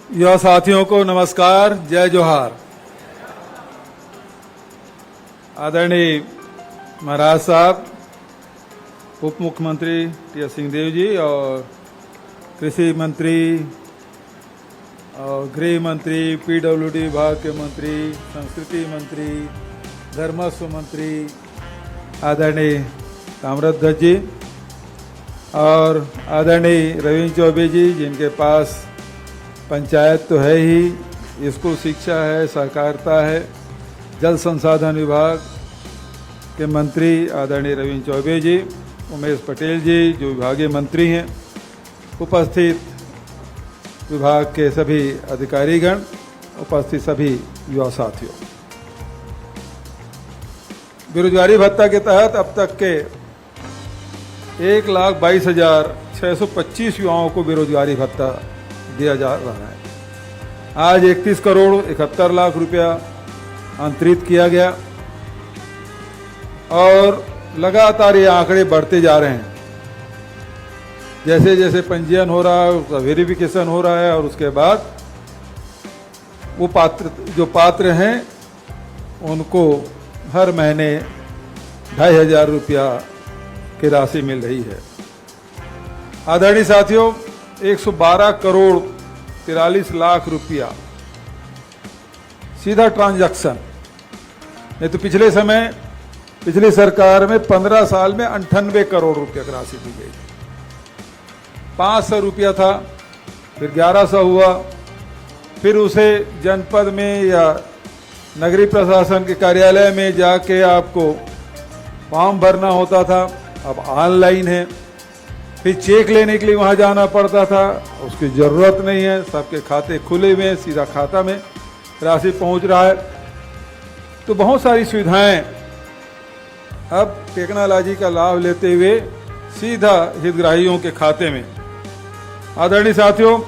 युवा साथियों को नमस्कार, जय जोहार। आदरणीय महाराज साहब, उप मुख्यमंत्री टी.एस. सिंहदेव जी और कृषि मंत्री और गृह मंत्री, पीडब्ल्यूडी विभाग के मंत्री, संस्कृति मंत्री, धर्मस्व मंत्री आदरणीय ताम्रध्वज जी और आदरणीय रविंद्र चौबे जी, जिनके पास पंचायत तो है ही, स्कूल शिक्षा है, सहकारिता है, जल संसाधन विभाग के मंत्री आदरणीय रविंद्र चौबे जी, उमेश पटेल जी जो विभागीय मंत्री हैं, उपस्थित विभाग के सभी अधिकारीगण, उपस्थित सभी युवा साथियों। बेरोजगारी भत्ता के तहत अब तक के 1,22,625 युवाओं को बेरोजगारी भत्ता दिया जा रहा है। आज 31 करोड़ 71 लाख रुपया अंतरित किया गया और लगातार ये आंकड़े बढ़ते जा रहे हैं। जैसे जैसे पंजीयन हो रहा है, उसका वेरिफिकेशन हो रहा है और उसके बाद वो पात्र हैं उनको हर महीने 2,500 रुपया की राशि मिल रही है। आदरणीय साथियों, 112 करोड़ 43 लाख रुपया सीधा ट्रांजैक्शन, नहीं तो पिछली सरकार में 15 साल में 98 करोड़ रुपया की राशि दी गई। 500 रुपया था, फिर 1100 हुआ, फिर उसे जनपद में या नगरीय प्रशासन के कार्यालय में जाके आपको फॉर्म भरना होता था, अब ऑनलाइन है। फिर चेक लेने के लिए वहां जाना पड़ता था, उसकी जरूरत नहीं है, सबके खाते खुले हुए हैं, सीधा खाता में राशि पहुंच रहा है। तो बहुत सारी सुविधाएं अब टेक्नोलॉजी का लाभ लेते हुए सीधा हितग्राहियों के खाते में। आदरणीय साथियों,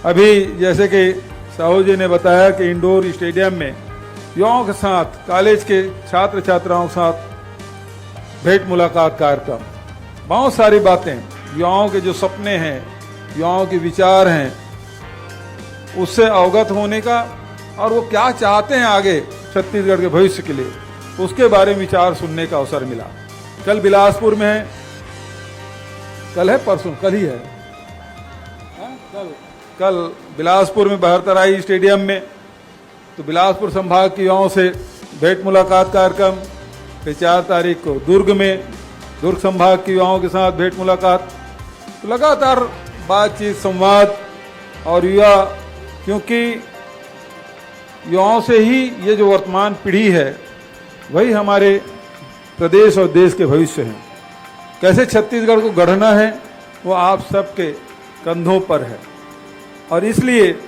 अभी जैसे कि साहू जी ने बताया कि इंडोर स्टेडियम में युवाओं के साथ, कॉलेज के छात्र छात्राओं के साथ भेंट मुलाकात कार्यक्रम, बहुत सारी बातें, युवाओं के जो सपने हैं, युवाओं के विचार हैं, उससे अवगत होने का और वो क्या चाहते हैं आगे छत्तीसगढ़ के भविष्य के लिए, उसके बारे में विचार सुनने का अवसर मिला। कल बिलासपुर में है, कल है परसों, कल ही है, कल बिलासपुर में बहरतराई स्टेडियम में, तो बिलासपुर संभाग के युवाओं से भेंट मुलाकात कार्यक्रम। फिर 4 तारीख को दुर्ग में दुर्ग संभाग के युवाओं के साथ भेंट मुलाकात। तो लगातार बातचीत, संवाद और युवा, क्योंकि युवाओं से ही ये जो वर्तमान पीढ़ी है वही हमारे प्रदेश और देश के भविष्य हैं। कैसे छत्तीसगढ़ को गढ़ना है वो आप सबके कंधों पर है और इसलिए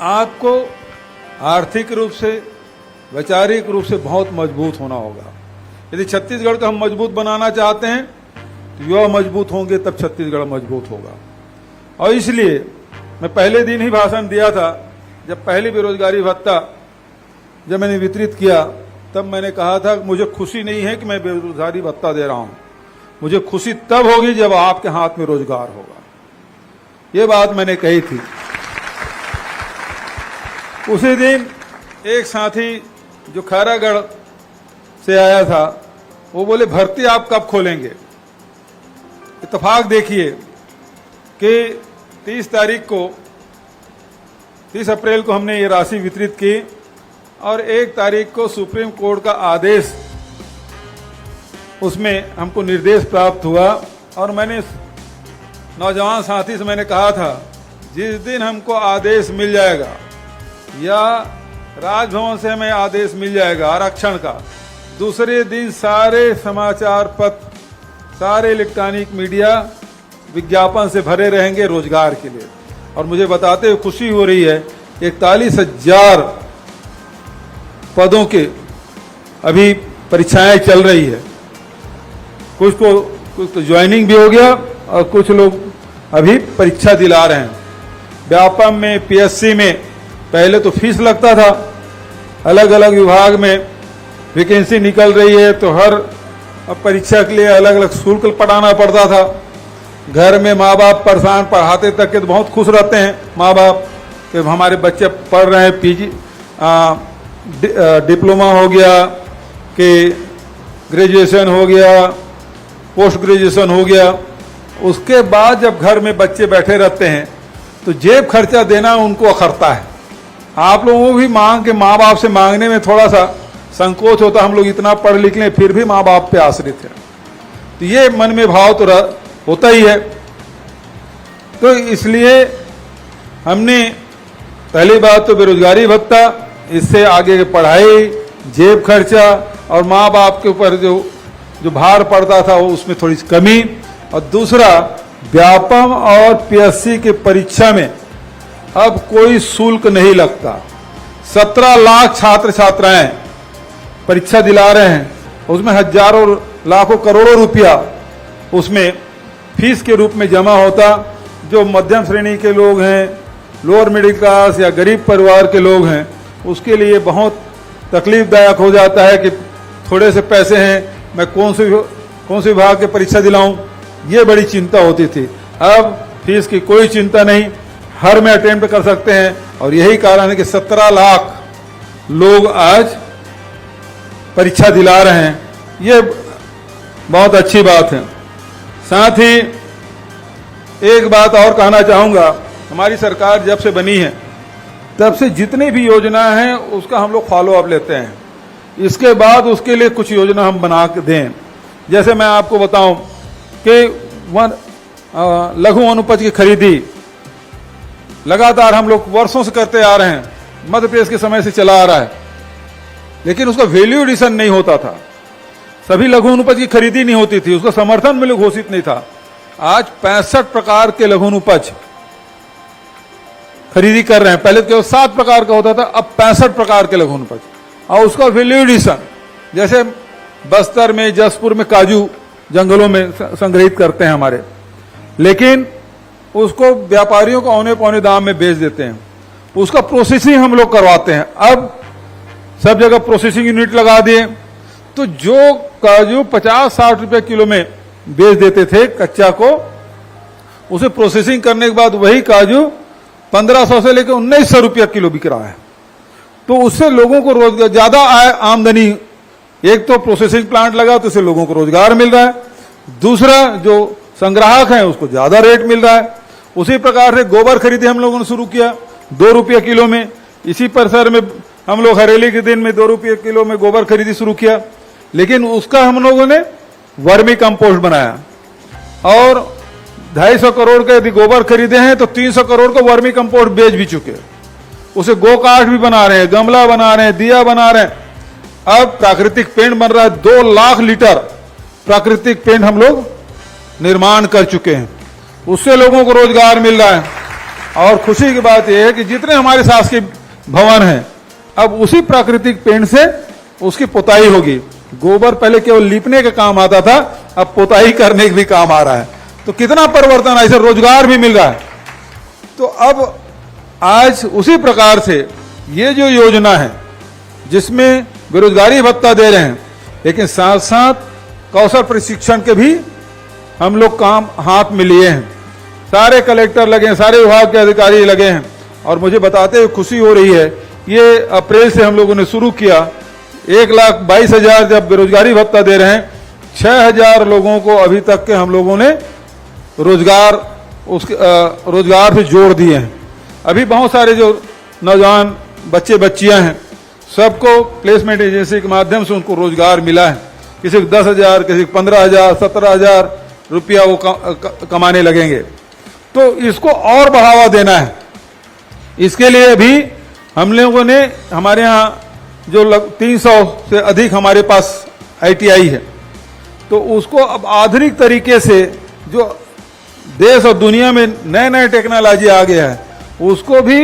आपको आर्थिक रूप से, वैचारिक रूप से बहुत मजबूत होना होगा। यदि छत्तीसगढ़ को हम मजबूत बनाना चाहते हैं तो युवा मजबूत होंगे, तब छत्तीसगढ़ मजबूत होगा। और इसलिए मैं पहले दिन ही भाषण दिया था, जब पहली बेरोजगारी भत्ता जब मैंने वितरित किया, तब मैंने कहा था मुझे खुशी नहीं है कि मैं बेरोजगारी भत्ता दे रहा हूं, मुझे खुशी तब होगी जब आपके हाथ में रोजगार होगा। ये बात मैंने कही थी। उसी दिन एक साथी जो खैरागढ़ से आया था, वो बोले भर्ती आप कब खोलेंगे। इत्तेफाक देखिए कि 30 अप्रैल को हमने ये राशि वितरित की और 1 तारीख को सुप्रीम कोर्ट का आदेश, उसमें हमको निर्देश प्राप्त हुआ और मैंने नौजवान साथी से मैंने कहा था, जिस दिन हमको आदेश मिल जाएगा या राजभवन से हमें आदेश मिल जाएगा आरक्षण का, दूसरे दिन सारे समाचार पत्र, सारे इलेक्ट्रॉनिक मीडिया विज्ञापन से भरे रहेंगे रोजगार के लिए। और मुझे बताते हुए खुशी हो रही है, 41,000 पदों के अभी परीक्षाएं चल रही है। कुछ तो ज्वाइनिंग भी हो गया और कुछ लोग अभी परीक्षा दिला रहे हैं। व्यापम में, पीएससी में पहले तो फीस लगता था, अलग अलग विभाग में वैकेंसी निकल रही है तो हर परीक्षा के लिए अलग अलग शुल्क पढ़ाना पड़ता था। घर में माँ बाप परेशान, पढ़ाते तक के तो बहुत खुश रहते हैं माँ बाप, कि हमारे बच्चे पढ़ रहे हैं, पीजी डिप्लोमा हो गया, कि ग्रेजुएशन हो गया, पोस्ट ग्रेजुएशन हो गया, उसके बाद जब घर में बच्चे बैठे रहते हैं तो जेब खर्चा देना उनको अखरता है। आप लोगों को भी मांग के माँ बाप से मांगने में थोड़ा सा संकोच होता, हम लोग इतना पढ़ लिख लें फिर भी माँ बाप पे आश्रित है, तो ये मन में भाव तो होता ही है। तो इसलिए हमने पहली बात तो बेरोजगारी भत्ता, इससे आगे की पढ़ाई, जेब खर्चा और माँ बाप के ऊपर जो भार पड़ता था वो उसमें थोड़ी सी कमी, और दूसरा व्यापम और पीएससी की परीक्षा में अब कोई शुल्क नहीं लगता। 17 लाख छात्र छात्राएं परीक्षा दिला रहे हैं, उसमें हजारों लाखों करोड़ों रुपया उसमें फीस के रूप में जमा होता। जो मध्यम श्रेणी के लोग हैं, लोअर मिडिल क्लास या गरीब परिवार के लोग हैं, उसके लिए बहुत तकलीफदायक हो जाता है कि थोड़े से पैसे हैं, मैं कौन से विभाग की परीक्षा दिलाऊं, ये बड़ी चिंता होती थी। अब फीस की कोई चिंता नहीं, हर में अटेम्प्ट कर सकते हैं, और यही कारण है कि 17 लाख लोग आज परीक्षा दिला रहे हैं, ये बहुत अच्छी बात है। साथ ही एक बात और कहना चाहूंगा, हमारी सरकार जब से बनी है तब से जितनी भी योजना है उसका हम लोग फॉलो अप लेते हैं। इसके बाद उसके लिए कुछ योजना हम बना के दें। जैसे मैं आपको बताऊं कि लघु अनुपज की खरीदी लगातार हम लोग वर्षों से करते आ रहे हैं, मध्य प्रदेश के समय से चला आ रहा है, लेकिन उसका वैल्यू एडिशन नहीं होता था। सभी लघु अनुपज की खरीदी नहीं होती थी, उसका समर्थन मूल्य घोषित नहीं था। आज 65 प्रकार के लघु अनुपज खरीदी कर रहे हैं, पहले केवल 7 प्रकार का होता था, अब 65 प्रकार के लघु अनुपज, और उसका वैल्यू एडिशन, जैसे बस्तर में, जसपुर में काजू जंगलों में संग्रहित करते हैं हमारे, लेकिन उसको व्यापारियों को औने पौने दाम में बेच देते हैं, उसका प्रोसेसिंग हम लोग करवाते हैं। अब सब जगह प्रोसेसिंग यूनिट लगा दिए, तो जो काजू 50-60 रुपए किलो में बेच देते थे कच्चा को, उसे प्रोसेसिंग करने के बाद वही काजू 1500 से लेकर 1900 रुपया किलो बिक रहा है। तो उससे लोगों को रोजगार, ज्यादा आमदनी, एक तो प्रोसेसिंग प्लांट लगा तो इससे लोगों को रोजगार मिल रहा है, दूसरा जो संग्राहक है उसको ज्यादा रेट मिल रहा है। उसी प्रकार से गोबर खरीदी हम लोगों ने शुरू किया 2 रुपये किलो में। इसी परिसर में हम लोग हरेली के दिन में 2 रुपये किलो में गोबर खरीदी शुरू किया, लेकिन उसका हम लोगों ने वर्मी कंपोस्ट बनाया, और 250 करोड़ के यदि गोबर खरीदे हैं तो 300 करोड़ का वर्मी कंपोस्ट बेच भी चुके, उसे गो काठ भी बना रहे हैं, गमला बना रहे हैं, दिया बना रहे हैं। अब प्राकृतिक पेंट बन रहा है, 2 लाख लीटर प्राकृतिक पेंट हम लोग निर्माण कर चुके हैं, उससे लोगों को रोजगार मिल रहा है। और खुशी की बात यह है कि जितने हमारे शासकीय भवन हैं, अब उसी प्राकृतिक पेंट से उसकी पुताई होगी। गोबर पहले केवल लीपने का काम आता था, अब पुताई करने का भी काम आ रहा है। तो कितना परिवर्तन है, इसे रोजगार भी मिल रहा है। तो अब आज उसी प्रकार से ये जो योजना है जिसमें बेरोजगारी भत्ता दे रहे हैं, लेकिन साथ साथ कौशल प्रशिक्षण के भी हम लोग काम हाथ में लिए हैं। सारे कलेक्टर लगे हैं, सारे विभाग के अधिकारी लगे हैं, और मुझे बताते हुए खुशी हो रही है, ये अप्रैल से हम लोगों ने शुरू किया। 1,22,000 जब बेरोजगारी भत्ता दे रहे हैं, 6,000 लोगों को अभी तक के हम लोगों ने रोजगार से जोड़ दिए हैं। अभी बहुत सारे जो नौजवान बच्चे बच्चियां हैं, सबको प्लेसमेंट एजेंसी के माध्यम से उनको रोजगार मिला है। किसी को 10,000, किसी को 15,000, 17,000 रुपया वो कमाने लगेंगे। तो इसको और बढ़ावा देना है। इसके लिए भी हम लोगों ने, हमारे यहाँ जो 300 से अधिक हमारे पास ITI है, तो उसको अब आधुनिक तरीके से, जो देश और दुनिया में नए नए टेक्नोलॉजी आ गया है, उसको भी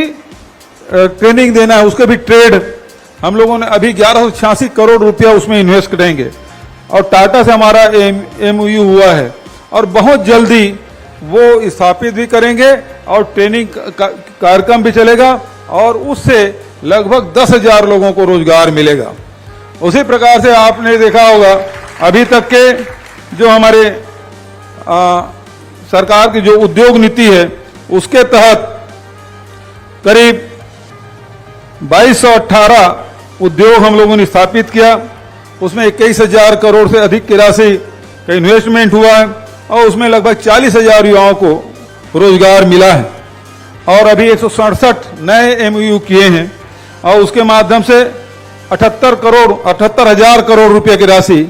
ट्रेनिंग देना है। उसके भी ट्रेड हम लोगों ने अभी 1186 करोड़ रुपया उसमें इन्वेस्ट करेंगे, और टाटा से हमारा MOU हुआ है, और बहुत जल्दी वो स्थापित भी करेंगे, और ट्रेनिंग कार्यक्रम भी चलेगा, और उससे लगभग 10,000 लोगों को रोजगार मिलेगा। उसी प्रकार से आपने देखा होगा, अभी तक के जो हमारे सरकार की जो उद्योग नीति है, उसके तहत करीब 2218 उद्योग हम लोगों ने स्थापित किया। उसमें 21,000 करोड़ से अधिक की राशि का इन्वेस्टमेंट हुआ है और उसमें लगभग 40,000 युवाओं को रोजगार मिला है और अभी 167 नए एमओयू किए हैं और उसके माध्यम से 78,000 करोड़ रुपए की राशि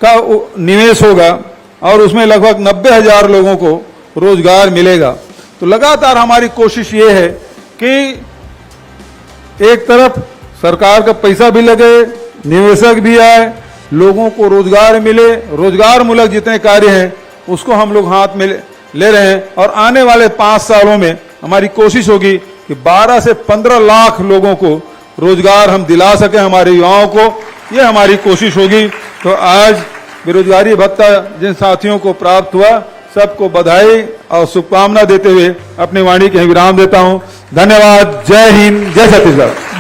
का निवेश होगा और उसमें लगभग 90,000 लोगों को रोजगार मिलेगा। तो लगातार हमारी कोशिश ये है कि एक तरफ सरकार का पैसा भी लगे, निवेशक भी आए, लोगों को रोजगार मिले, रोजगार मूलक जितने कार्य हैं उसको हम लोग हाथ में ले रहे हैं और आने वाले 5 सालों में हमारी कोशिश होगी कि 12 से 15 लाख लोगों को रोजगार हम दिला सके, हमारे युवाओं को, ये हमारी कोशिश होगी। तो आज बेरोजगारी भत्ता जिन साथियों को प्राप्त हुआ सबको बधाई और शुभकामना देते हुए अपनी वाणी के विराम देता हूं। धन्यवाद। जय हिंद, जय छत्तीसगढ़।